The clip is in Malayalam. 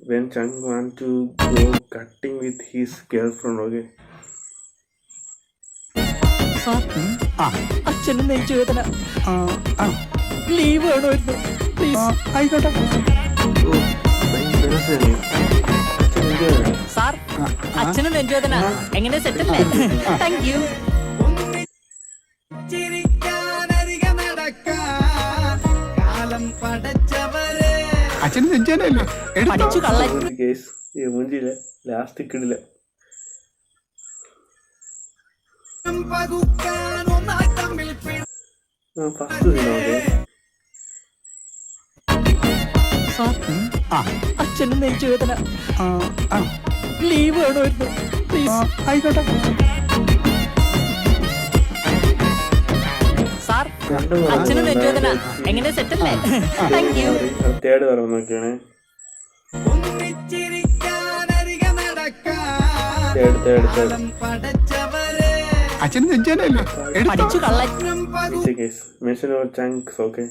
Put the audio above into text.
when Chang want to go cutting with his girlfriend, okay? അച്ഛനും നെഞ്ചുവേദന, ലീവ് വേണമായിരുന്നു പ്ലീസ്. ആയിക്കോട്ടെ സാർ, അച്ഛനും നെഞ്ചുവേദന. എങ്ങനെ സെറ്റല്ലേ? Thank you. അച്ഛന് നെഞ്ചുവേദനയല്ലേ? പഠിച്ചു കള്ളൻ. മൂഞ്ചില്ല, ലാസ്റ്റ് കിടില്ല. ഫസ്റ്റ് അച്ഛനും നെഞ്ചുവേദന, ലീവ് വേണമായിരുന്നു പ്ലീസ്. ആയിക്കോട്ടെ സാർ, അച്ഛനും നെഞ്ചുവേദന. എങ്ങനെ സെറ്റല്ലേ? Thank you. തേർഡ് പറയുന്നൊക്കെയാണ്. അച്ഛന് നെഞ്ചുവേദനയല്ലേ? പഠിച്ചു കള്ളൻ. Mention our chunks, okay?